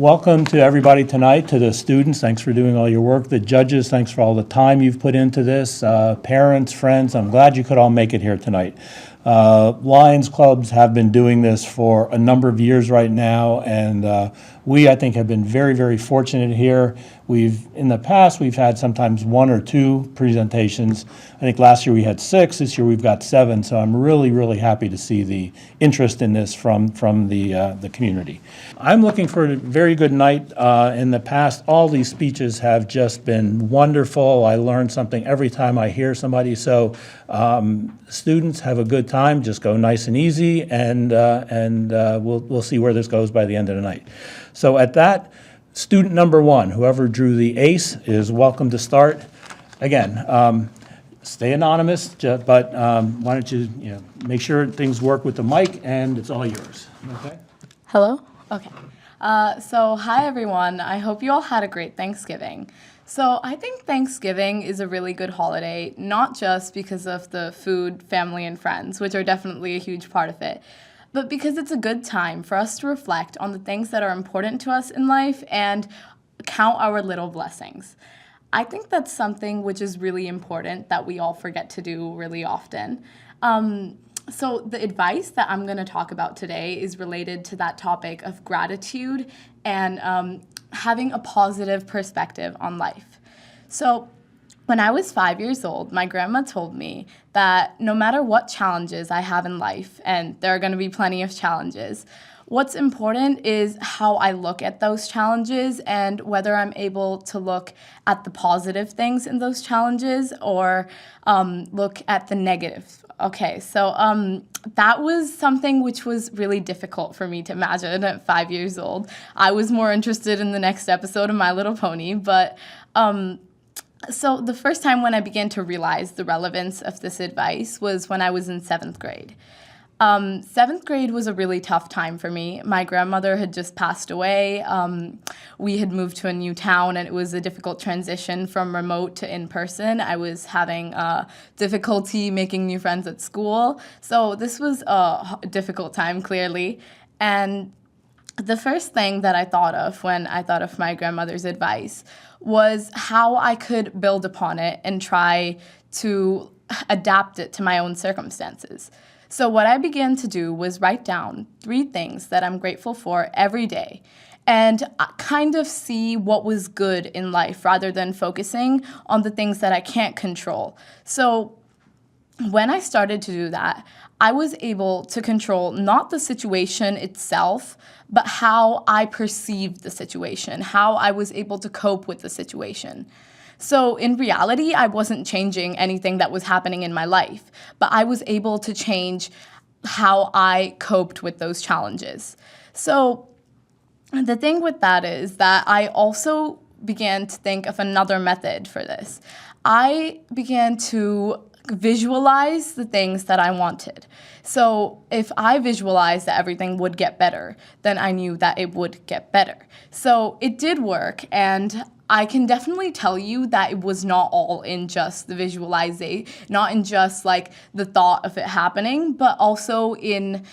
Welcome to everybody tonight, to the students, thanks for doing all your work. The judges, thanks for all the time you've put into this. Parents, friends, I'm glad you could all make it here tonight. Lions clubs have been doing this for a number of years right now, and we, I think, have been very, very fortunate here. In the past, we've had sometimes 1 or 2 presentations. I think last year we had 6, this year we've got 7, so I'm really, really happy to see the interest in this from the community. I'm looking for a very good night. In the past, all these speeches have just been wonderful. I learn something every time I hear somebody, so students have a good time. Just go nice and easy, and we'll see where this goes by the end of the night. So at that, student number 1, whoever drew the ace, is welcome to start. Again, stay anonymous, but why don't you make sure things work with the mic, and it's all yours. Okay. Hello? Okay. So hi, everyone. I hope you all had a great Thanksgiving. So I think Thanksgiving is a really good holiday, not just because of the food, family, and friends, which are definitely a huge part of it, but because it's a good time for us to reflect on the things that are important to us in life and count our little blessings. I think that's something which is really important that we all forget to do really often. So the advice that I'm going to talk about today is related to that topic of gratitude and having a positive perspective on life. So when I was 5 years old, my grandma told me that no matter what challenges I have in life, and there are going to be plenty of challenges, what's important is how I look at those challenges and whether I'm able to look at the positive things in those challenges or look at the negative. Okay, so that was something which was really difficult for me to imagine at 5 years old. I was more interested in the next episode of My Little Pony, but so the first time when I began to realize the relevance of this advice was when I was in 7th grade. 7th grade was a really tough time for me. My grandmother had just passed away. We had moved to a new town, and it was a difficult transition from remote to in-person. I was having difficulty making new friends at school. So this was a difficult time, clearly. And the first thing that I thought of when I thought of my grandmother's advice was how I could build upon it and try to adapt it to my own circumstances. So what I began to do was write down 3 things that I'm grateful for every day and kind of see what was good in life rather than focusing on the things that I can't control. So when I started to do that, I was able to control not the situation itself, but how I perceived the situation, how I was able to cope with the situation. So in reality, I wasn't changing anything that was happening in my life, but I was able to change how I coped with those challenges. So the thing with that is that I also began to think of another method for this. I began to visualize the things that I wanted. So if I visualized that everything would get better, then I knew that it would get better. So it did work, and I can definitely tell you that it was not all in just the visualization, not in just like the thought of it happening, but also in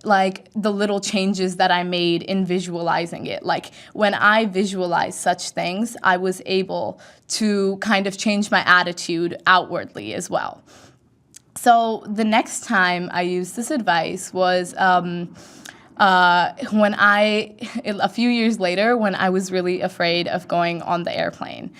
like the little changes that I made in visualizing it. Like when I visualized such things, I was able to kind of change my attitude outwardly as well. So the next time I used this advice was when a few years later, when I was really afraid of going on the airplane.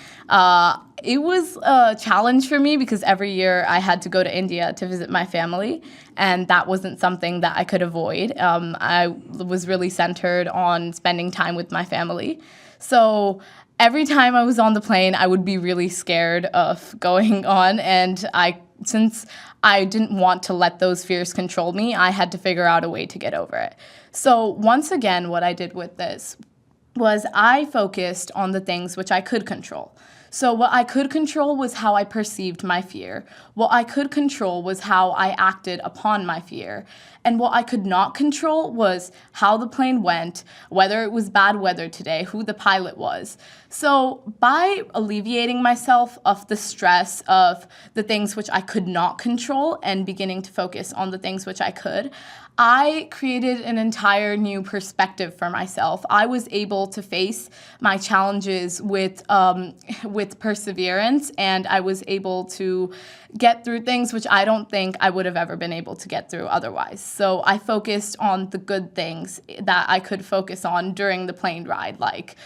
It was a challenge for me because every year I had to go to India to visit my family, and that wasn't something that I could avoid. I was really centered on spending time with my family. So every time I was on the plane, I would be really scared of going on, and since I didn't want to let those fears control me, I had to figure out a way to get over it. So once again, what I did with this was I focused on the things which I could control. So what I could control was how I perceived my fear. What I could control was how I acted upon my fear. And what I could not control was how the plane went, whether it was bad weather today, who the pilot was. So by alleviating myself of the stress of the things which I could not control and beginning to focus on the things which I could, I created an entire new perspective for myself. I was able to face my challenges with perseverance, and I was able to get through things which I don't think I would have ever been able to get through otherwise. So I focused on the good things that I could focus on during the plane ride, like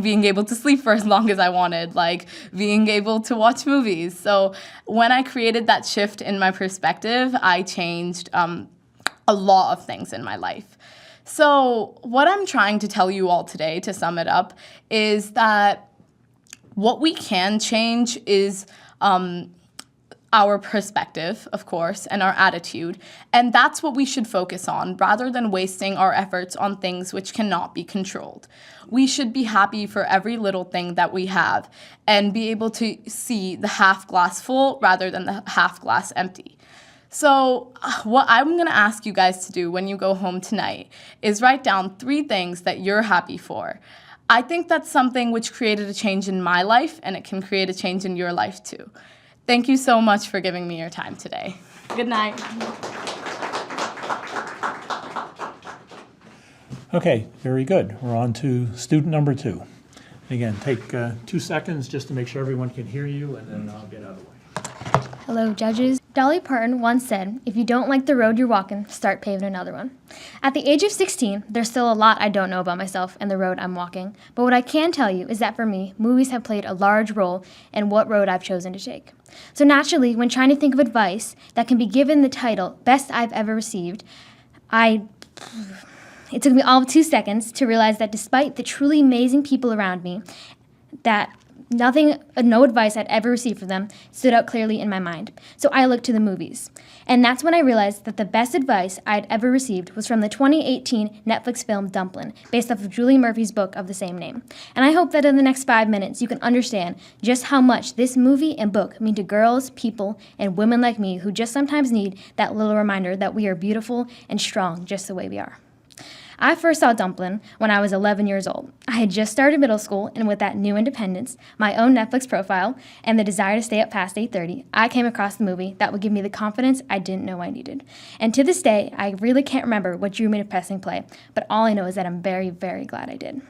being able to sleep for as long as I wanted, like being able to watch movies. So when I created that shift in my perspective, I changed a lot of things in my life. So what I'm trying to tell you all today, to sum it up, is that what we can change is our perspective, of course, and our attitude. And that's what we should focus on, rather than wasting our efforts on things which cannot be controlled. We should be happy for every little thing that we have and be able to see the half glass full rather than the half glass empty. So what I'm going to ask you guys to do when you go home tonight is write down 3 things that you're happy for. I think that's something which created a change in my life, and it can create a change in your life too. Thank you so much for giving me your time today. Good night. Okay, very good. We're on to student number 2. Again, take 2 seconds just to make sure everyone can hear you, and then I'll get out of the way. Hello, judges. Dolly Parton once said, "If you don't like the road you're walking, start paving another one." At the age of 16, there's still a lot I don't know about myself and the road I'm walking. But what I can tell you is that for me, movies have played a large role in what road I've chosen to take. So naturally, when trying to think of advice that can be given the title Best I've Ever Received, it took me all of 2 seconds to realize that despite the truly amazing people around me, that no advice I'd ever received from them stood out clearly in my mind. So I looked to the movies. And that's when I realized that the best advice I'd ever received was from the 2018 Netflix film Dumplin', based off of Julie Murphy's book of the same name. And I hope that in the next 5 minutes you can understand just how much this movie and book mean to girls, people, and women like me who just sometimes need that little reminder that we are beautiful and strong just the way we are. I first saw Dumplin' when I was 11 years old. I had just started middle school, and with that new independence, my own Netflix profile, and the desire to stay up past 8:30, I came across the movie that would give me the confidence I didn't know I needed. And to this day, I really can't remember what drew me to pressing play, but all I know is that I'm very, very glad I did.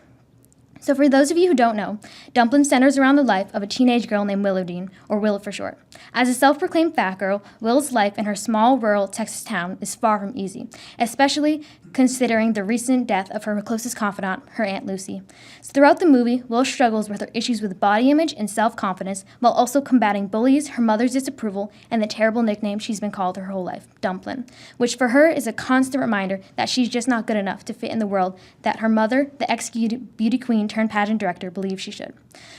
So for those of you who don't know, Dumplin' centers around the life of a teenage girl named Willowdene, or Will for short. As a self-proclaimed fat girl, Will's life in her small rural Texas town is far from easy, especially considering the recent death of her closest confidant, her Aunt Lucy. So throughout the movie, Will struggles with her issues with body image and self-confidence, while also combating bullies, her mother's disapproval, and the terrible nickname she's been called her whole life, Dumplin', which for her is a constant reminder that she's just not good enough to fit in the world that her mother, the ex-beauty queen turned pageant director, believes she should.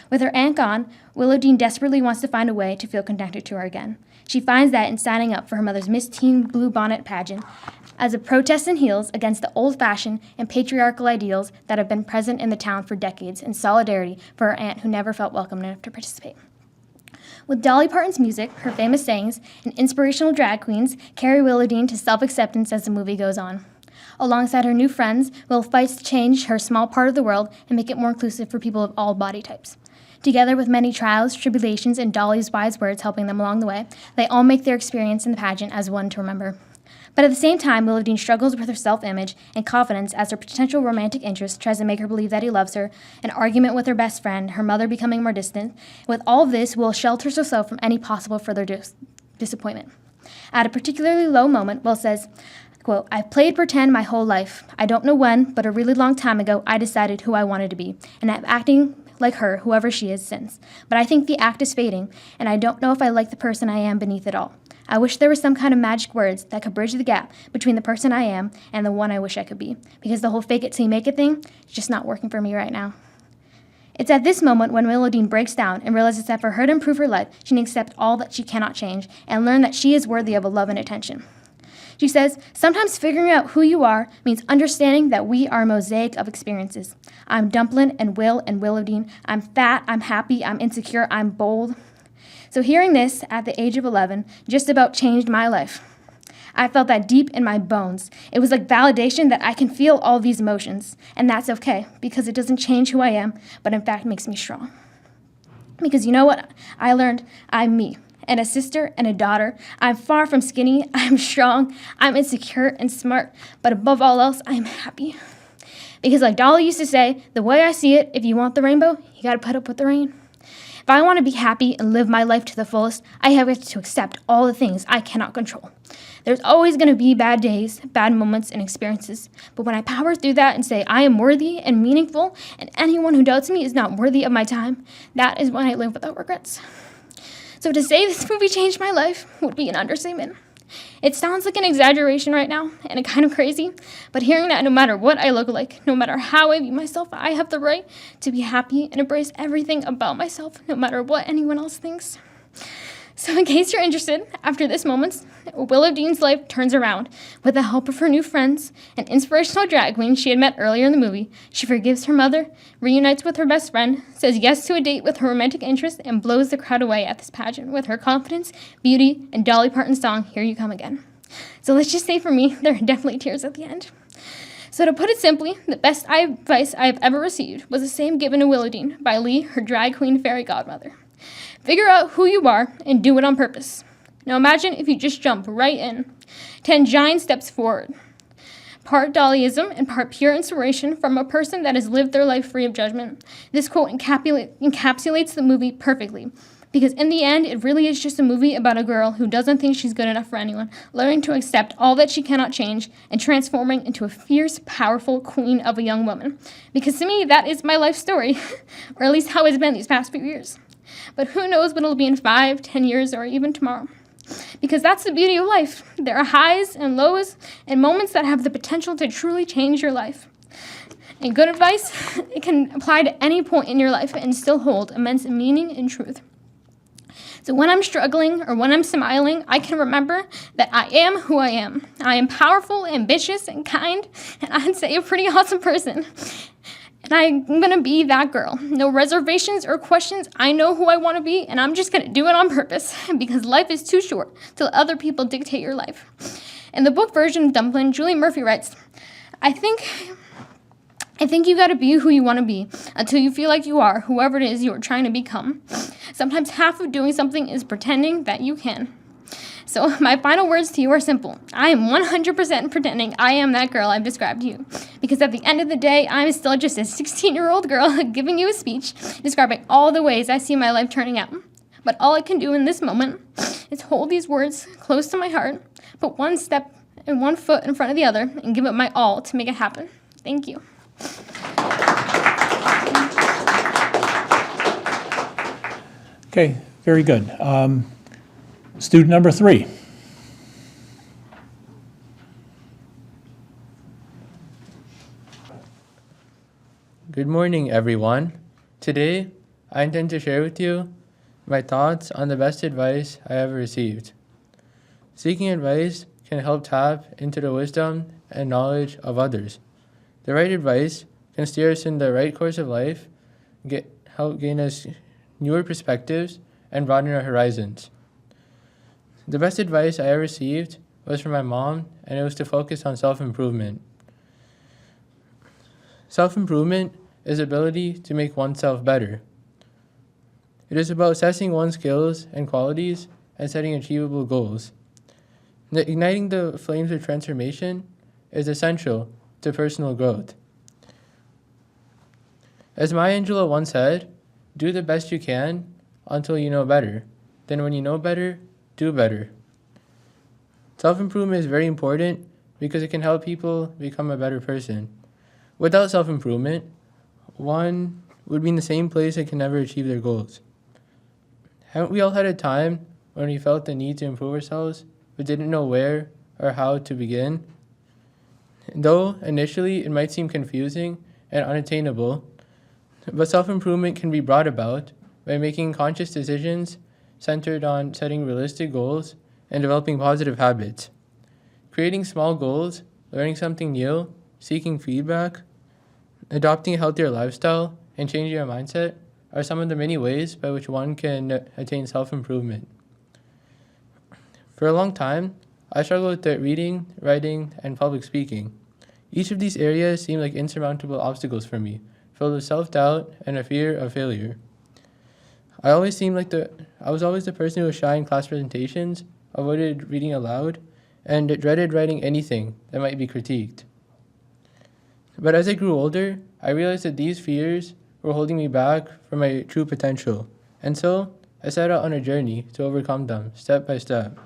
With her aunt gone, Willowdene desperately wants to find a way to feel connected to her again. She finds that in signing up for her mother's Miss Teen Blue Bonnet pageant as a protest in heels against the old-fashioned and patriarchal ideals that have been present in the town for decades in solidarity for her aunt who never felt welcome enough to participate. With Dolly Parton's music, her famous sayings, and inspirational drag queens carry Willowdene to self-acceptance as the movie goes on. Alongside her new friends, Will fights to change her small part of the world and make it more inclusive for people of all body types. Together with many trials, tribulations, and Dolly's wise words helping them along the way, they all make their experience in the pageant as one to remember. But at the same time, Willowdene struggles with her self-image and confidence as her potential romantic interest tries to make her believe that he loves her, an argument with her best friend, her mother becoming more distant. With all of this, Will shelters herself from any possible further disappointment. At a particularly low moment, Will says, quote, "I've played pretend my whole life. I don't know when, but a really long time ago, I decided who I wanted to be, and I'm acting like her, whoever she is, since. But I think the act is fading, and I don't know if I like the person I am beneath it all. I wish there was some kind of magic words that could bridge the gap between the person I am and the one I wish I could be, because the whole fake it till you make it thing is just not working for me right now." It's at this moment when Willowdene breaks down and realizes that for her to improve her life, she needs to accept all that she cannot change and learn that she is worthy of a love and attention. She says, sometimes figuring out who you are means understanding that we are a mosaic of experiences. I'm Dumplin' and Will and Willowdene. I'm fat, I'm happy, I'm insecure, I'm bold. So hearing this at the age of 11 just about changed my life. I felt that deep in my bones. It was like validation that I can feel all these emotions, and that's okay because it doesn't change who I am, but in fact makes me strong. Because you know what? I learned I'm me, and a sister and a daughter. I'm far from skinny, I'm strong, I'm insecure and smart, but above all else, I'm happy. Because like Dolly used to say, the way I see it, if you want the rainbow, you gotta put up with the rain. If I want to be happy and live my life to the fullest, I have to accept all the things I cannot control. There's always going to be bad days, bad moments, and experiences. But when I power through that and say I am worthy and meaningful, and anyone who doubts me is not worthy of my time, that is when I live without regrets. So to say this movie changed my life would be an understatement. It sounds like an exaggeration right now, and it's kind of crazy, but hearing that no matter what I look like, no matter how I view myself, I have the right to be happy and embrace everything about myself, no matter what anyone else thinks. So in case you're interested, after this moment, Willowdene's life turns around. With the help of her new friends, an inspirational drag queen she had met earlier in the movie, she forgives her mother, reunites with her best friend, says yes to a date with her romantic interest, and blows the crowd away at this pageant with her confidence, beauty, and Dolly Parton's song, Here You Come Again. So let's just say for me, there are definitely tears at the end. So to put it simply, the best advice I have ever received was the same given to Willowdene by Lee, her drag queen fairy godmother. Figure out who you are and do it on purpose. Now imagine if you just jump right in. 10 giant steps forward. Part Dollyism and part pure inspiration from a person that has lived their life free of judgment. This quote encapsulates the movie perfectly. Because in the end, it really is just a movie about a girl who doesn't think she's good enough for anyone, learning to accept all that she cannot change, and transforming into a fierce, powerful queen of a young woman. Because to me, that is my life story, or at least how it's been these past few years. But who knows what it'll be in 5, 10 years, or even tomorrow. Because that's the beauty of life. There are highs and lows and moments that have the potential to truly change your life. And good advice, it can apply to any point in your life and still hold immense meaning and truth. So when I'm struggling or when I'm smiling, I can remember that I am who I am. I am powerful, ambitious, and kind, and I'd say a pretty awesome person. And I'm going to be that girl. No reservations or questions. I know who I want to be, and I'm just going to do it on purpose because life is too short to let other people dictate your life. In the book version of Dumplin', Julie Murphy writes, I think you got to be who you want to be until you feel like you are whoever it is you are trying to become. Sometimes half of doing something is pretending that you can. So my final words to you are simple. I am 100% pretending I am that girl I've described to you. Because at the end of the day, I'm still just a 16-year-old girl giving you a speech describing all the ways I see my life turning out. But all I can do in this moment is hold these words close to my heart, put one step and one foot in front of the other, and give it my all to make it happen. Thank you. Okay, very good. Student number 3. Good morning, everyone. Today, I intend to share with you my thoughts on the best advice I ever received. Seeking advice can help tap into the wisdom and knowledge of others. The right advice can steer us in the right course of life, help gain us newer perspectives, and broaden our horizons. The best advice I ever received was from my mom, and it was to focus on self-improvement. Self-improvement is the ability to make oneself better. It is about assessing one's skills and qualities and setting achievable goals. Igniting the flames of transformation is essential to personal growth. As Maya Angelou once said, do the best you can until you know better. Then when you know better, do better. Self-improvement is very important because it can help people become a better person. Without self-improvement, one would be in the same place and can never achieve their goals. Haven't we all had a time when we felt the need to improve ourselves, but didn't know where or how to begin? Though initially it might seem confusing and unattainable, but self-improvement can be brought about by making conscious decisions centered on setting realistic goals and developing positive habits. Creating small goals, learning something new, seeking feedback, adopting a healthier lifestyle, and changing your mindset are some of the many ways by which one can attain self-improvement. For a long time, I struggled with reading, writing, and public speaking. Each of these areas seemed like insurmountable obstacles for me, filled with self-doubt and a fear of failure. I was always the person who was shy in class presentations, avoided reading aloud, and dreaded writing anything that might be critiqued. But as I grew older, I realized that these fears were holding me back from my true potential, and so I set out on a journey to overcome them, step by step.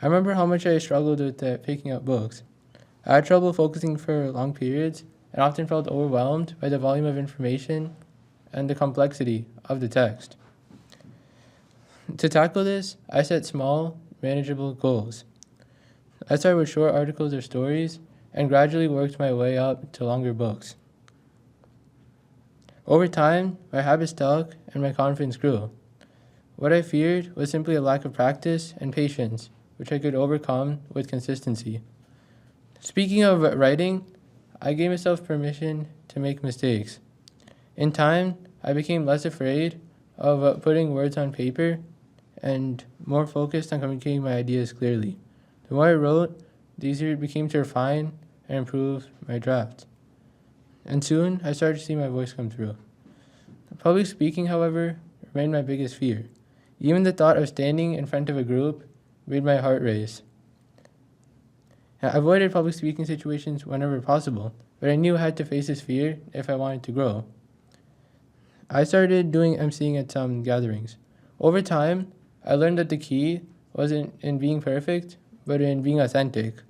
I remember how much I struggled with picking up books. I had trouble focusing for long periods and often felt overwhelmed by the volume of information and the complexity of the text. To tackle this, I set small, manageable goals. I started with short articles or stories and gradually worked my way up to longer books. Over time, my habits stuck and my confidence grew. What I feared was simply a lack of practice and patience, which I could overcome with consistency. Speaking of writing, I gave myself permission to make mistakes. In time, I became less afraid of putting words on paper and more focused on communicating my ideas clearly. The more I wrote, the easier it became to refine and improve my draft. And soon, I started to see my voice come through. Public speaking, however, remained my biggest fear. Even the thought of standing in front of a group made my heart race. I avoided public speaking situations whenever possible, but I knew I had to face this fear if I wanted to grow. I started doing emceeing at some gatherings. Over time, I learned that the key wasn't in being perfect, but in being authentic.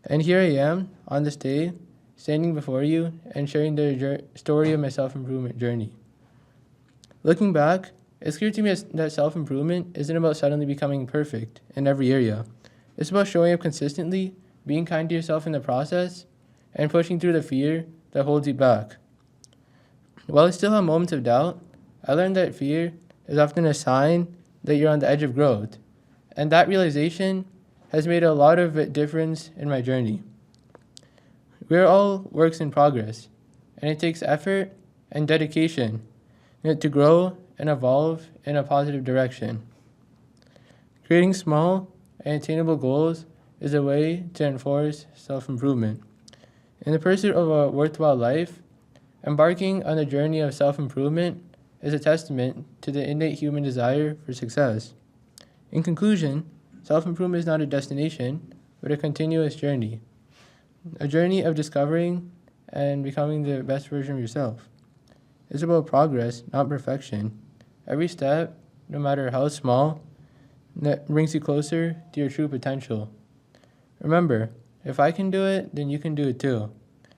And here I am, on this day, standing before you and sharing the story of my self-improvement journey. Looking back, it's clear to me that self-improvement isn't about suddenly becoming perfect in every area. It's about showing up consistently, being kind to yourself in the process, and pushing through the fear that holds you back. While I still have moments of doubt, I learned that fear is often a sign that you're on the edge of growth, and that realization has made a lot of difference in my journey. We are all works in progress, and it takes effort and dedication to grow and evolve in a positive direction. Creating small and attainable goals is a way to enforce self-improvement. In the pursuit of a worthwhile life, embarking on a journey of self-improvement is a testament to the innate human desire for success. In conclusion, self-improvement is not a destination, but a continuous journey. A journey of discovering and becoming the best version of yourself. It's about progress, not perfection. Every step, no matter how small, that brings you closer to your true potential. Remember, if I can do it, then you can do it too.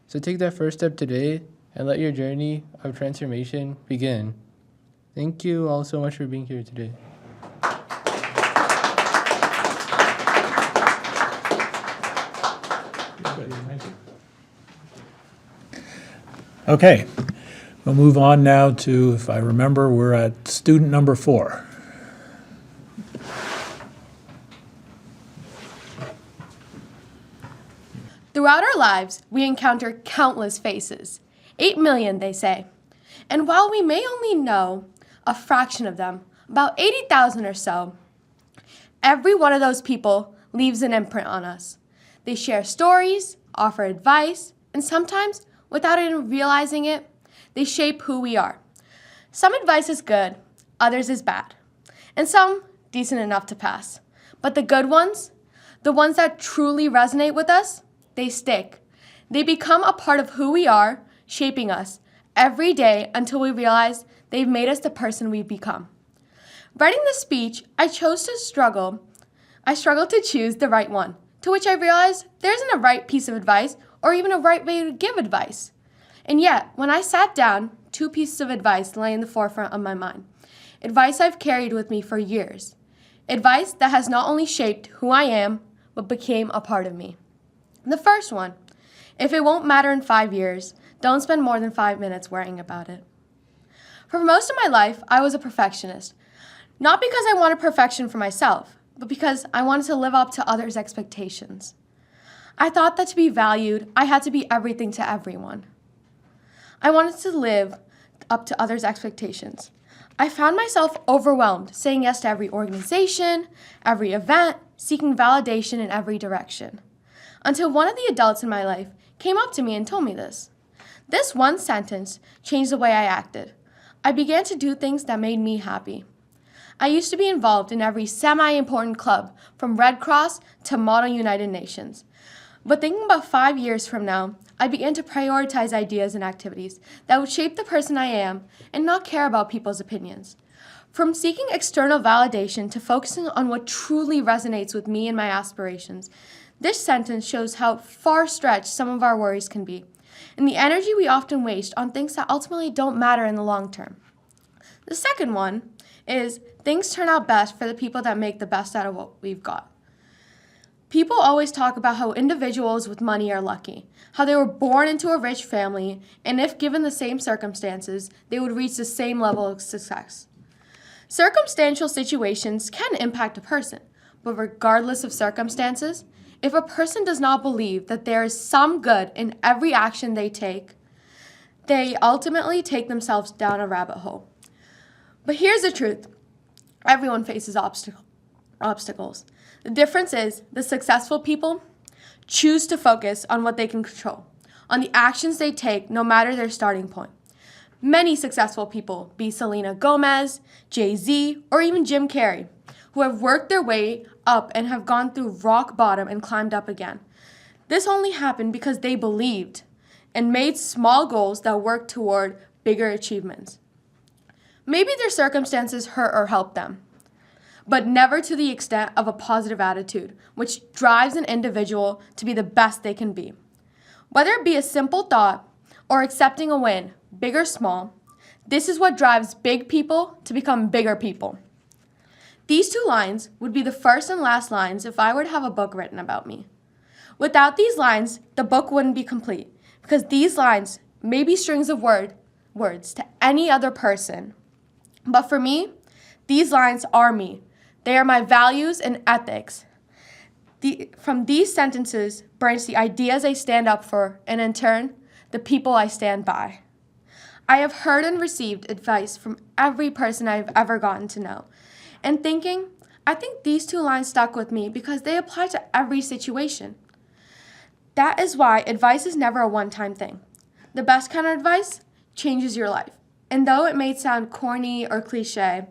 So take that first step today and let your journey of transformation begin. Thank you all so much for being here today. Okay, we'll move on now to, if I remember, we're at student number 4. Throughout our lives, we encounter countless faces. 8 million, they say. And while we may only know a fraction of them, about 80,000 or so, every one of those people leaves an imprint on us. They share stories, offer advice, and sometimes, without even realizing it, they shape who we are. Some advice is good, others is bad, and some decent enough to pass. But the good ones, the ones that truly resonate with us, they stick. They become a part of who we are, shaping us every day until we realize they've made us the person we've become. Writing this speech, I struggled to choose the right one, to which I realized there isn't a right piece of advice or even a right way to give advice. And yet, when I sat down, 2 pieces of advice lay in the forefront of my mind. Advice I've carried with me for years. Advice that has not only shaped who I am, but became a part of me. The first one, if it won't matter in 5 years, don't spend more than 5 minutes worrying about it. For most of my life, I was a perfectionist. Not because I wanted perfection for myself, but because I wanted to live up to others' expectations. I thought that to be valued, I had to be everything to everyone. I wanted to live up to others' expectations. I found myself overwhelmed, saying yes to every organization, every event, seeking validation in every direction. Until one of the adults in my life came up to me and told me this. This one sentence changed the way I acted. I began to do things that made me happy. I used to be involved in every semi-important club, from Red Cross to Model United Nations. But thinking about 5 years from now, I began to prioritize ideas and activities that would shape the person I am and not care about people's opinions. From seeking external validation to focusing on what truly resonates with me and my aspirations, this sentence shows how far-stretched some of our worries can be, and the energy we often waste on things that ultimately don't matter in the long term. The second one is things turn out best for the people that make the best out of what we've got. People always talk about how individuals with money are lucky, how they were born into a rich family, and if given the same circumstances, they would reach the same level of success. Circumstantial situations can impact a person, but regardless of circumstances, if a person does not believe that there is some good in every action they take, they ultimately take themselves down a rabbit hole. But here's the truth. Everyone faces obstacles. The difference is the successful people choose to focus on what they can control, on the actions they take no matter their starting point. Many successful people, be Selena Gomez, Jay-Z, or even Jim Carrey, who have worked their way up and have gone through rock bottom and climbed up again. This only happened because they believed and made small goals that worked toward bigger achievements. Maybe their circumstances hurt or helped them, but never to the extent of a positive attitude, which drives an individual to be the best they can be. Whether it be a simple thought or accepting a win, big or small, this is what drives big people to become bigger people. These two lines would be the first and last lines if I were to have a book written about me. Without these lines, the book wouldn't be complete, because these lines may be strings of words to any other person. But for me, these lines are me. They are my values and ethics. From these sentences branch the ideas I stand up for, and in turn, the people I stand by. I have heard and received advice from every person I've ever gotten to know. And I think these two lines stuck with me because they apply to every situation. That is why advice is never a one-time thing. The best kind of advice changes your life. And though it may sound corny or cliche,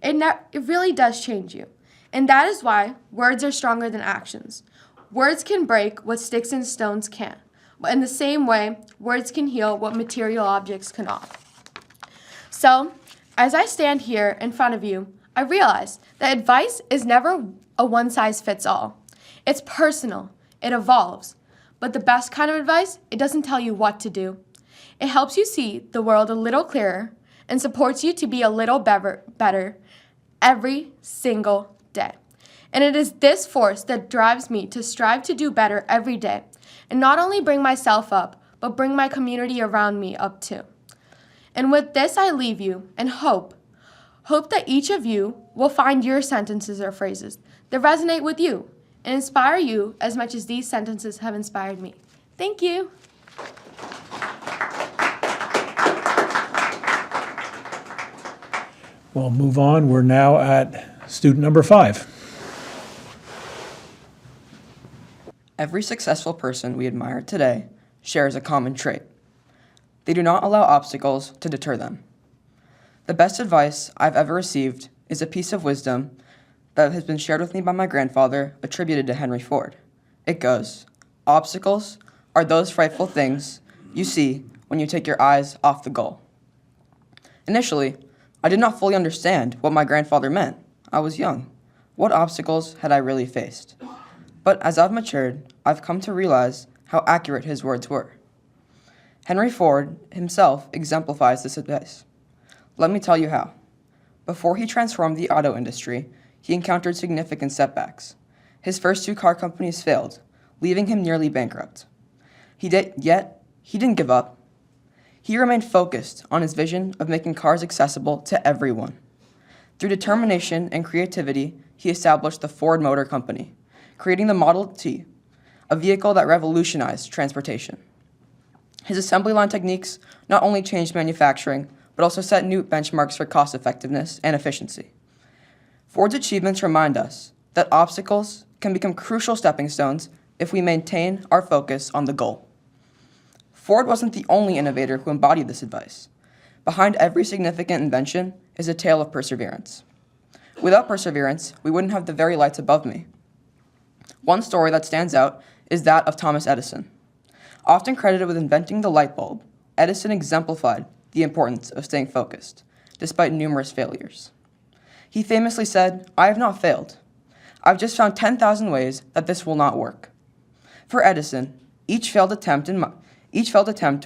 it really does change you. And that is why words are stronger than actions. Words can break what sticks and stones can't. But in the same way, words can heal what material objects cannot. So, as I stand here in front of you, I realize that advice is never a one-size-fits-all. It's personal. It evolves. But the best kind of advice, it doesn't tell you what to do. It helps you see the world a little clearer and supports you to be a little better every single day. And it is this force that drives me to strive to do better every day and not only bring myself up, but bring my community around me up too. And with this, I leave you and hope that each of you will find your sentences or phrases that resonate with you and inspire you as much as these sentences have inspired me. Thank you. We'll move on. We're now at student number 5. Every successful person we admire today shares a common trait. They do not allow obstacles to deter them. The best advice I've ever received is a piece of wisdom that has been shared with me by my grandfather, attributed to Henry Ford. It goes, "Obstacles are those frightful things you see when you take your eyes off the goal." Initially, I did not fully understand what my grandfather meant. I was young. What obstacles had I really faced? But as I've matured, I've come to realize how accurate his words were. Henry Ford himself exemplifies this advice. Let me tell you how. Before he transformed the auto industry, he encountered significant setbacks. His first 2 car companies failed, leaving him nearly bankrupt. Yet he didn't give up. He remained focused on his vision of making cars accessible to everyone. Through determination and creativity, he established the Ford Motor Company, creating the Model T, a vehicle that revolutionized transportation. His assembly line techniques not only changed manufacturing, but also set new benchmarks for cost effectiveness and efficiency. Ford's achievements remind us that obstacles can become crucial stepping stones if we maintain our focus on the goal. Ford wasn't the only innovator who embodied this advice. Behind every significant invention is a tale of perseverance. Without perseverance, we wouldn't have the very lights above me. One story that stands out is that of Thomas Edison. Often credited with inventing the light bulb, Edison exemplified the importance of staying focused, despite numerous failures. He famously said, "I have not failed. I've just found 10,000 ways that this will not work." For Edison, each failed attempt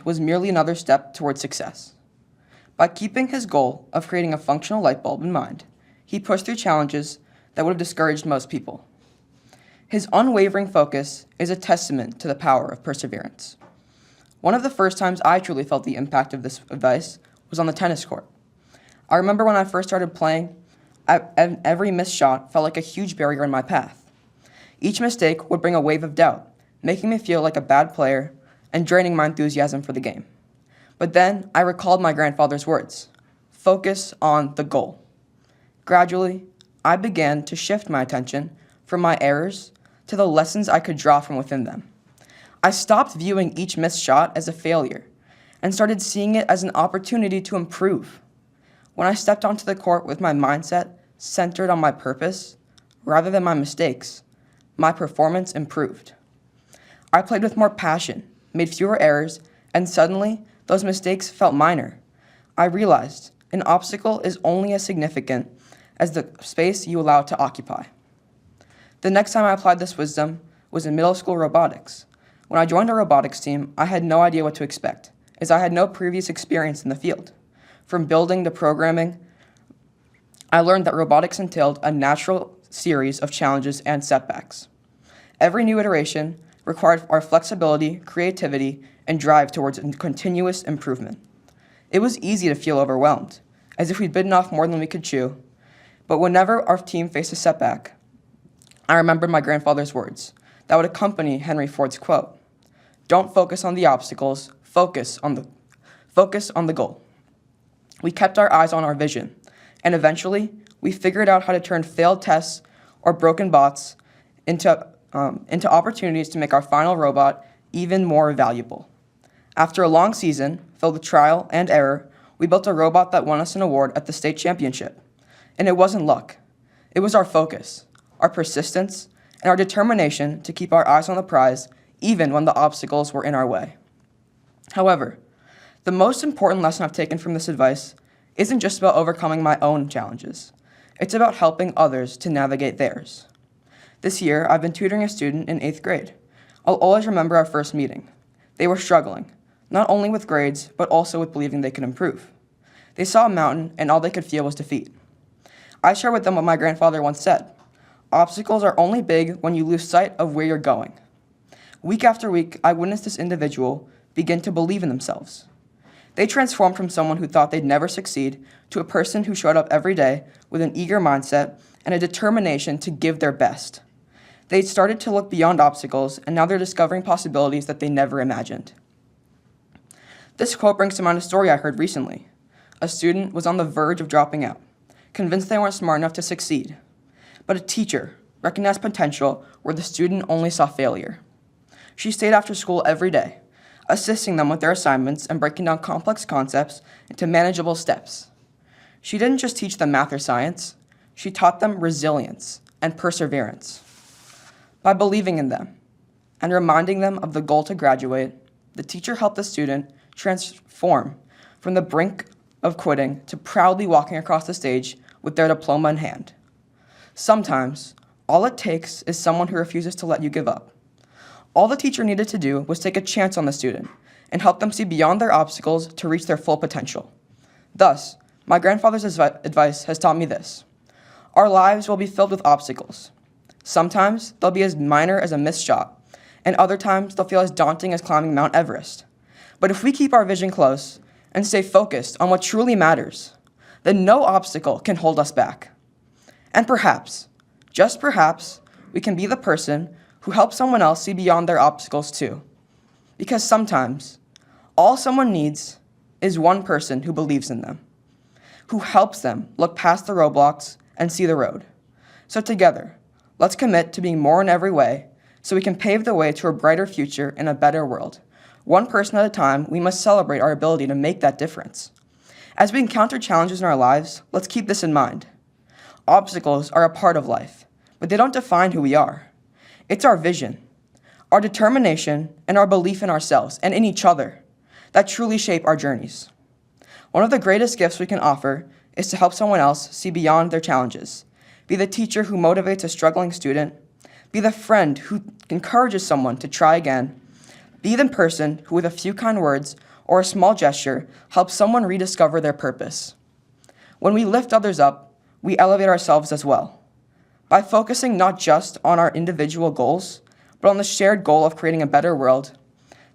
was merely another step towards success. By keeping his goal of creating a functional light bulb in mind, he pushed through challenges that would have discouraged most people. His unwavering focus is a testament to the power of perseverance. One of the first times I truly felt the impact of this advice was on the tennis court. I remember when I first started playing, every missed shot felt like a huge barrier in my path. Each mistake would bring a wave of doubt, making me feel like a bad player and draining my enthusiasm for the game. But then I recalled my grandfather's words, "Focus on the goal." Gradually, I began to shift my attention from my errors to the lessons I could draw from within them. I stopped viewing each missed shot as a failure and started seeing it as an opportunity to improve. When I stepped onto the court with my mindset centered on my purpose rather than my mistakes, my performance improved. I played with more passion, made fewer errors, and suddenly those mistakes felt minor. I realized an obstacle is only as significant as the space you allow it to occupy. The next time I applied this wisdom was in middle school robotics. When I joined a robotics team, I had no idea what to expect, as I had no previous experience in the field. From building to programming, I learned that robotics entailed a natural series of challenges and setbacks. Every new iteration required our flexibility, creativity, and drive towards continuous improvement. It was easy to feel overwhelmed, as if we'd bitten off more than we could chew. But whenever our team faced a setback, I remembered my grandfather's words that would accompany Henry Ford's quote, "Don't focus on the obstacles, focus on the goal." We kept our eyes on our vision, and eventually, we figured out how to turn failed tests or broken bots into opportunities to make our final robot even more valuable. After a long season, filled with trial and error, we built a robot that won us an award at the state championship. And it wasn't luck. It was our focus, our persistence, and our determination to keep our eyes on the prize even when the obstacles were in our way. However, the most important lesson I've taken from this advice isn't just about overcoming my own challenges. It's about helping others to navigate theirs. This year, I've been tutoring a student in 8th grade. I'll always remember our first meeting. They were struggling, not only with grades, but also with believing they could improve. They saw a mountain, and all they could feel was defeat. I shared with them what my grandfather once said, "Obstacles are only big when you lose sight of where you're going." Week after week, I witnessed this individual begin to believe in themselves. They transformed from someone who thought they'd never succeed to a person who showed up every day with an eager mindset and a determination to give their best. They'd started to look beyond obstacles, and now they're discovering possibilities that they never imagined. This quote brings to mind a story I heard recently. A student was on the verge of dropping out, convinced they weren't smart enough to succeed. But a teacher recognized potential where the student only saw failure. She stayed after school every day, assisting them with their assignments and breaking down complex concepts into manageable steps. She didn't just teach them math or science, she taught them resilience and perseverance. By believing in them and reminding them of the goal to graduate, the teacher helped the student transform from the brink of quitting to proudly walking across the stage with their diploma in hand. Sometimes, all it takes is someone who refuses to let you give up. All the teacher needed to do was take a chance on the student and help them see beyond their obstacles to reach their full potential. Thus, my grandfather's advice has taught me this. Our lives will be filled with obstacles. Sometimes they'll be as minor as a missed shot, and other times they'll feel as daunting as climbing Mount Everest. But if we keep our vision close and stay focused on what truly matters, then no obstacle can hold us back. And perhaps, Just perhaps, we can be the person who helps someone else see beyond their obstacles too. Because sometimes, all someone needs is one person who believes in them, who helps them look past the roadblocks and see the road. So together, let's commit to being more in every way so we can pave the way to a brighter future and a better world. One person at a time, we must celebrate our ability to make that difference. As we encounter challenges in our lives, let's keep this in mind. Obstacles are a part of life, but they don't define who we are. It's our vision, our determination, and our belief in ourselves and in each other that truly shape our journeys. One of the greatest gifts we can offer is to help someone else see beyond their challenges. Be the teacher who motivates a struggling student. Be the friend who encourages someone to try again. Be the person who, with a few kind words or a small gesture, helps someone rediscover their purpose. When we lift others up, we elevate ourselves as well. By focusing not just on our individual goals, but on the shared goal of creating a better world,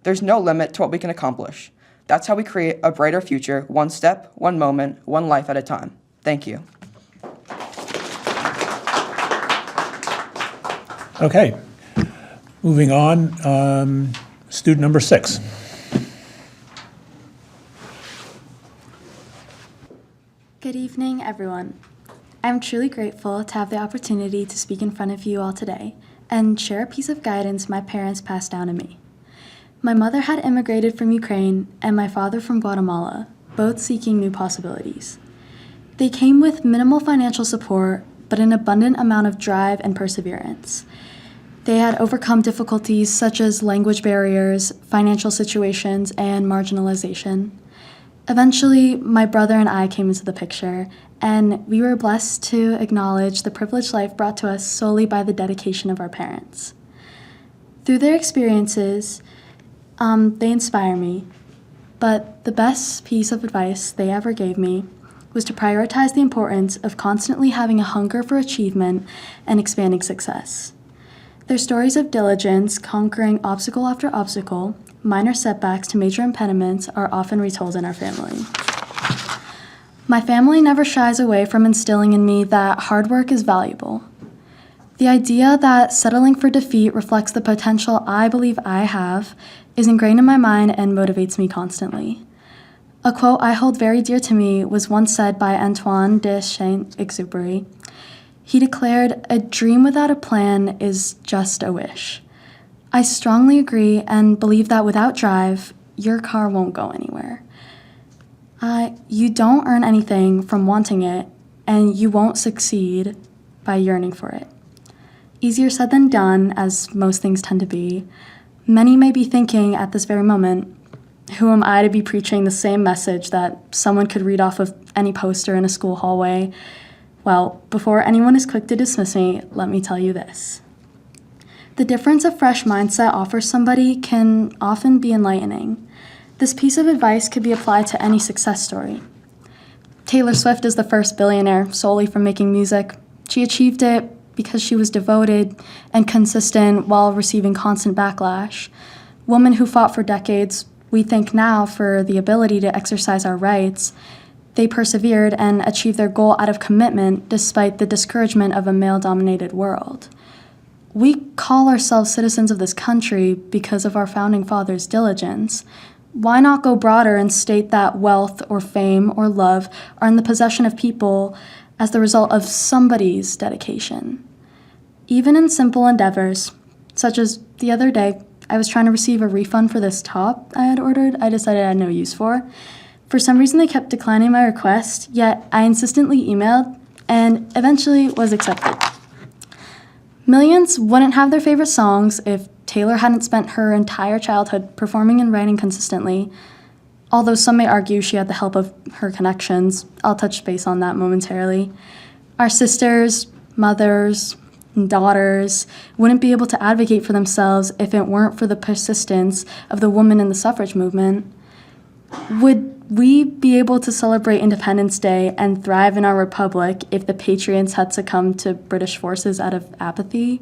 there's no limit to what we can accomplish. That's how we create a brighter future, one step, one moment, one life at a time. Thank you. Okay, moving on, student number 6. Good evening, everyone. I'm truly grateful to have the opportunity to speak in front of you all today and share a piece of guidance my parents passed down to me. My mother had immigrated from Ukraine and my father from Guatemala, both seeking new possibilities. They came with minimal financial support, but an abundant amount of drive and perseverance. They had overcome difficulties such as language barriers, financial situations, and marginalization. Eventually, my brother and I came into the picture, and we were blessed to acknowledge the privileged life brought to us solely by the dedication of our parents. Through their experiences, they inspire me, but the best piece of advice they ever gave me was to prioritize the importance of constantly having a hunger for achievement and expanding success. Their stories of diligence, conquering obstacle after obstacle, minor setbacks to major impediments are often retold in our family. My family never shies away from instilling in me that hard work is valuable. The idea that settling for defeat reflects the potential I believe I have is ingrained in my mind and motivates me constantly. A quote I hold very dear to me was once said by Antoine de Saint-Exupéry. He declared, "A dream without a plan is just a wish." I strongly agree and believe that without drive, your car won't go anywhere. You don't earn anything from wanting it, and you won't succeed by yearning for it. Easier said than done, as most things tend to be. Many may be thinking at this very moment, who am I to be preaching the same message that someone could read off of any poster in a school hallway? Well, before anyone is quick to dismiss me, let me tell you this. The difference a fresh mindset offers somebody can often be enlightening. This piece of advice could be applied to any success story. Taylor Swift is the first billionaire solely from making music. She achieved it because she was devoted and consistent while receiving constant backlash. Women who fought for decades, we thank now for the ability to exercise our rights. They persevered and achieved their goal out of commitment despite the discouragement of a male-dominated world. We call ourselves citizens of this country because of our founding fathers' diligence. Why not go broader and state that wealth or fame or love are in the possession of people as the result of somebody's dedication? Even in simple endeavors, such as the other day, I was trying to receive a refund for this top I had ordered I decided I had no use for. For some reason, they kept declining my request, yet I insistently emailed and eventually was accepted. Millions wouldn't have their favorite songs if Taylor hadn't spent her entire childhood performing and writing consistently. Although some may argue she had the help of her connections, I'll touch base on that momentarily. Our sisters, mothers, and daughters wouldn't be able to advocate for themselves if it weren't for the persistence of the women in the suffrage movement. Would we be able to celebrate Independence Day and thrive in our republic if the patriots had succumbed to British forces out of apathy?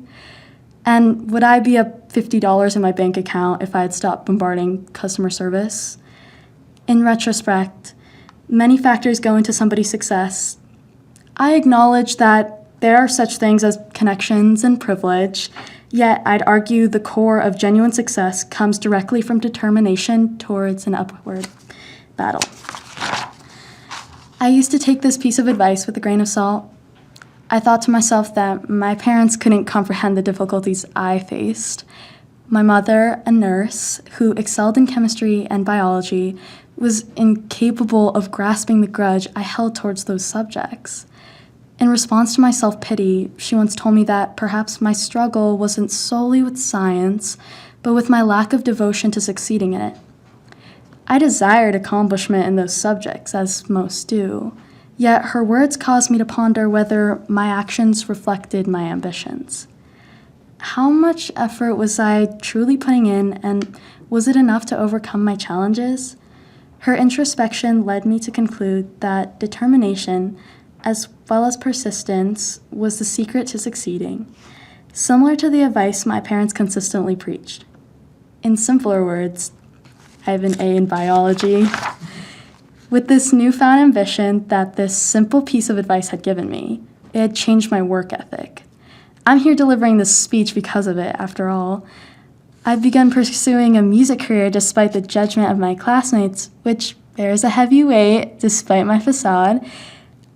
And would I be up $50 in my bank account if I had stopped bombarding customer service? In retrospect, many factors go into somebody's success. I acknowledge that There are such things as connections and privilege, yet I'd argue the core of genuine success comes directly from determination towards an upward battle. I used to take this piece of advice with a grain of salt. I thought to myself that my parents couldn't comprehend the difficulties I faced. My mother, a nurse who excelled in chemistry and biology, was incapable of grasping the grudge I held towards those subjects. In response to my self-pity, she once told me that perhaps my struggle wasn't solely with science, but with my lack of devotion to succeeding in it. I desired accomplishment in those subjects, as most do, yet her words caused me to ponder whether my actions reflected my ambitions. How much effort was I truly putting in, and was it enough to overcome my challenges? Her introspection led me to conclude that determination, as well as persistence, was the secret to succeeding, similar to the advice my parents consistently preached. In simpler words, I have an A in biology. With this newfound ambition that this simple piece of advice had given me, it had changed my work ethic. I'm here delivering this speech because of it, after all. I've begun pursuing a music career despite the judgment of my classmates, which bears a heavy weight despite my facade.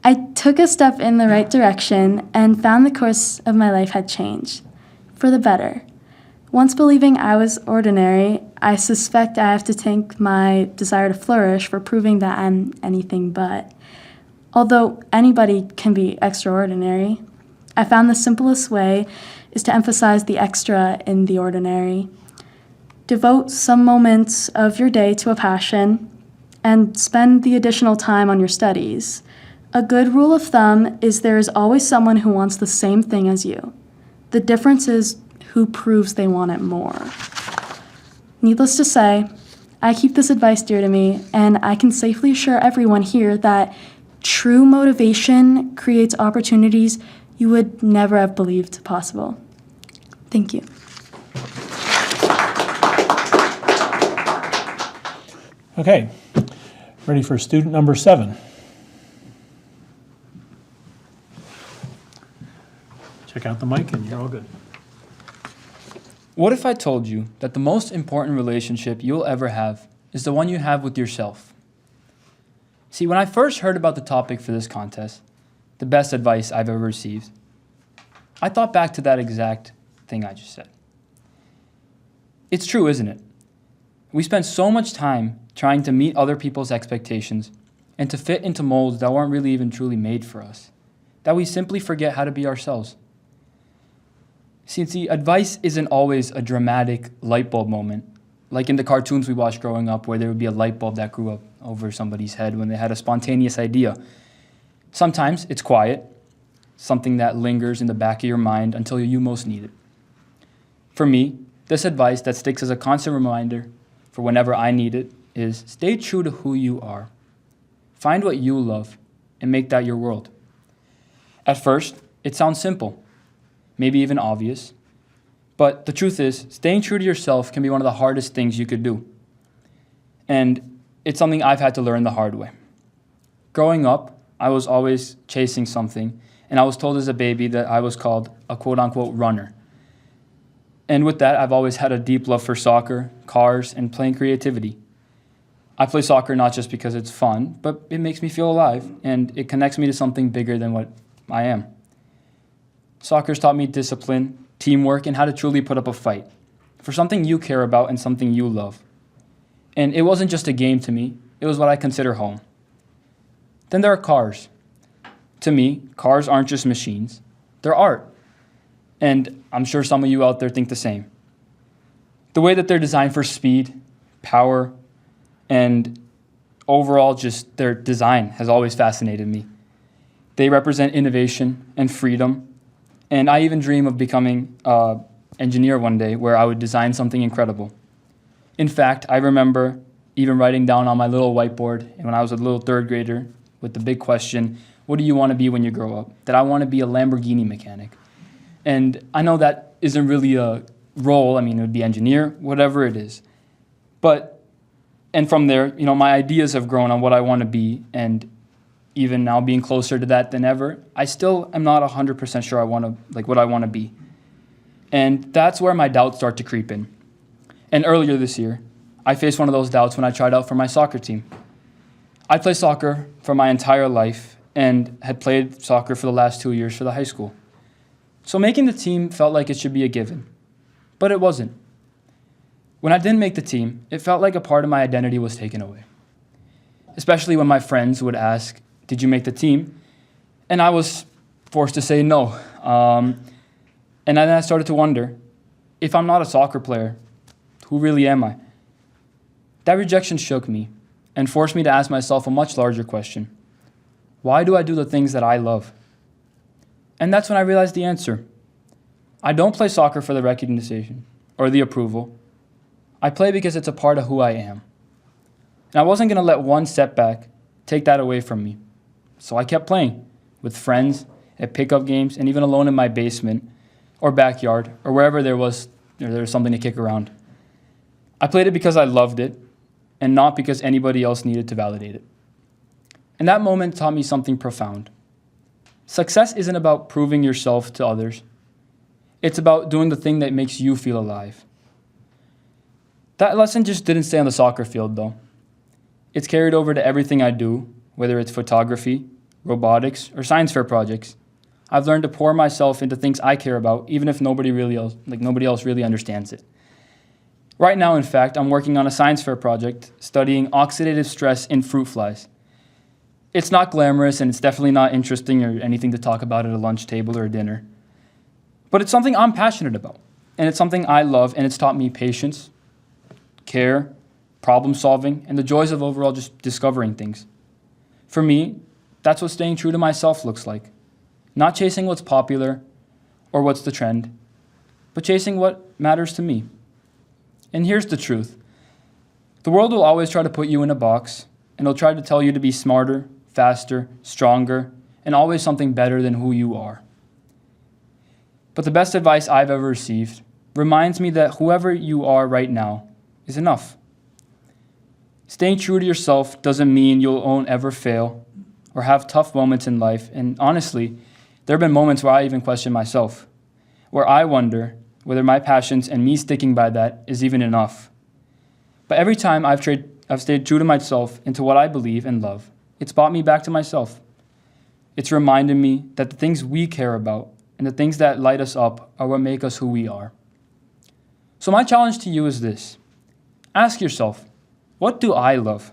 I took a step in the right direction and found the course of my life had changed, for the better. Once believing I was ordinary, I suspect I have to thank my desire to flourish for proving that I'm anything but. Although anybody can be extraordinary, I found the simplest way is to emphasize the extra in the ordinary. Devote some moments of your day to a passion and spend the additional time on your studies. A good rule of thumb is there is always someone who wants the same thing as you. The difference is who proves they want it more. Needless to say, I keep this advice dear to me, and I can safely assure everyone here that true motivation creates opportunities you would never have believed possible. Thank you. Okay, ready for student number 7. Check out the mic and you're all good. What if I told you that the most important relationship you'll ever have is the one you have with yourself? See, when I first heard about the topic for this contest, the best advice I've ever received, I thought back to that exact thing I just said. It's true, isn't it? We spend so much time trying to meet other people's expectations and to fit into molds that weren't really even truly made for us, that we simply forget how to be ourselves. See, advice isn't always a dramatic light bulb moment, like in the cartoons we watched growing up where there would be a light bulb that grew up over somebody's head when they had a spontaneous idea. Sometimes it's quiet, something that lingers in the back of your mind until you most need it. For me, this advice that sticks as a constant reminder for whenever I need it is stay true to who you are. Find what you love and make that your world. At first, it sounds simple, maybe even obvious, but the truth is, staying true to yourself can be one of the hardest things you could do. And it's something I've had to learn the hard way. Growing up, I was always chasing something, and I was told as a baby that I was called a quote-unquote runner. And with that, I've always had a deep love for soccer, cars, and playing creativity. I play soccer not just because it's fun, but it makes me feel alive, and it connects me to something bigger than what I am. Soccer's taught me discipline, teamwork, and how to truly put up a fight for something you care about and something you love. And it wasn't just a game to me, it was what I consider home. Then there are cars. To me, cars aren't just machines, they're art. And I'm sure some of you out there think the same. The way that they're designed for speed, power, and overall just their design has always fascinated me. They represent innovation and freedom, and I even dream of becoming an engineer one day where I would design something incredible. In fact, I remember even writing down on my little whiteboard when I was a little third grader with the big question, what do you want to be when you grow up? That I want to be a Lamborghini mechanic. And I know that isn't really a role. I mean, it would be engineer, whatever it is. And from there, my ideas have grown on what I want to be. And, even now being closer to that than ever, I still am not 100% sure what I want to be. And that's where my doubts start to creep in. And earlier this year, I faced one of those doubts when I tried out for my soccer team. I played soccer for my entire life and had played soccer for the last 2 years for the high school. So making the team felt like it should be a given, but it wasn't. When I didn't make the team, it felt like a part of my identity was taken away. Especially when my friends would ask, "Did you make the team?" And I was forced to say no. And then I started to wonder, if I'm not a soccer player, who really am I? That rejection shook me and forced me to ask myself a much larger question. Why do I do the things that I love? And that's when I realized the answer. I don't play soccer for the recognition or the approval. I play because it's a part of who I am. And I wasn't going to let one setback take that away from me. So I kept playing with friends at pickup games and even alone in my basement or backyard or wherever there was something to kick around. I played it because I loved it and not because anybody else needed to validate it. And that moment taught me something profound. Success isn't about proving yourself to others. It's about doing the thing that makes you feel alive. That lesson just didn't stay on the soccer field, though. It's carried over to everything I do, whether it's photography, robotics, or science fair projects. I've learned to pour myself into things I care about, even if nobody else really understands it. Right now, in fact, I'm working on a science fair project studying oxidative stress in fruit flies. It's not glamorous, and it's definitely not interesting or anything to talk about at a lunch table or a dinner. But it's something I'm passionate about, and it's something I love, and it's taught me patience, care, problem solving, and the joys of overall just discovering things. For me, that's what staying true to myself looks like. Not chasing what's popular or what's the trend, but chasing what matters to me. And here's the truth. The world will always try to put you in a box, and it'll try to tell you to be smarter, faster, stronger, and always something better than who you are. But the best advice I've ever received reminds me that whoever you are right now is enough. Staying true to yourself doesn't mean you won't ever fail or have tough moments in life. And honestly, there have been moments where I even question myself, where I wonder whether my passions and me sticking by that is even enough. But every time I've stayed true to myself and to what I believe and love, it's brought me back to myself. It's reminded me that the things we care about and the things that light us up are what make us who we are. So my challenge to you is this. Ask yourself, what do I love?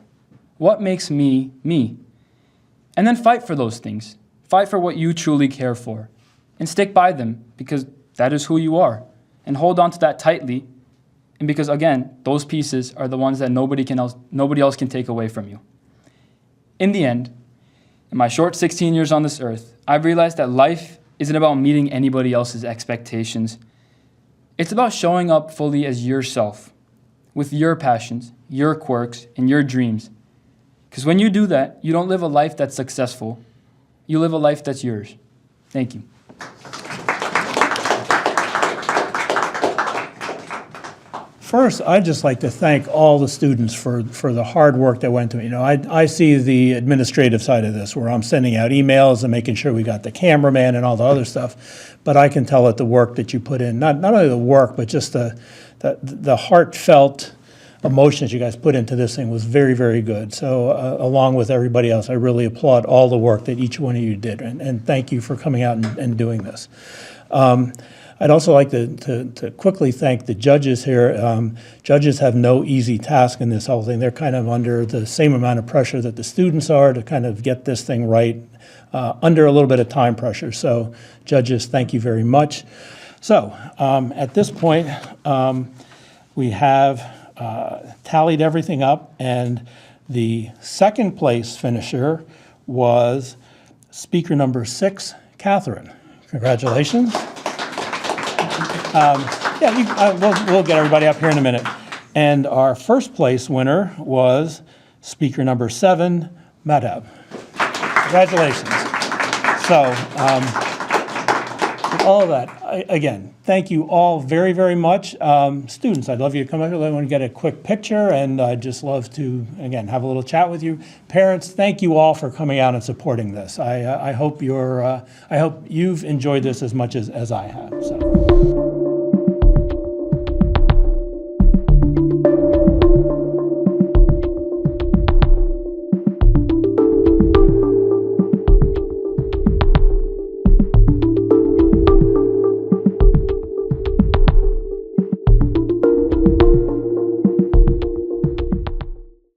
What makes me, me? And then fight for those things. Fight for what you truly care for. And stick by them because that is who you are. And hold on to that tightly. And because, again, those pieces are the ones that nobody else can take away from you. In the end, in my short 16 years on this earth, I've realized that life isn't about meeting anybody else's expectations. It's about showing up fully as yourself, with your passions, your quirks, and your dreams. Because when you do that, you don't live a life that's successful. You live a life that's yours. Thank you. First, I'd just like to thank all the students for the hard work that went to it. You know, I see the administrative side of this, where I'm sending out emails and making sure we got the cameraman and all the other stuff. But I can tell that the work that you put in, not only the work, but just the heartfelt emotions you guys put into this thing was very, very good. So along with everybody else, I really applaud all the work that each one of you did. And thank you for coming out and doing this. I'd also like to quickly thank the judges here. Judges have no easy task in this whole thing. They're kind of under the same amount of pressure that the students are to kind of get this thing right, under a little bit of time pressure. So judges, thank you very much. So at this point, we have tallied everything up, and the second place finisher was speaker number 6, Catherine. Congratulations. We'll get everybody up here in a minute. And our first place winner was speaker number 7, Madhab. Congratulations. So all of that. Again, thank you all very, very much. Students, I'd love you to come up here. I want to get a quick picture, and I'd just love to, again, have a little chat with you. Parents, thank you all for coming out and supporting this. I hope you've enjoyed this as much as I have. So.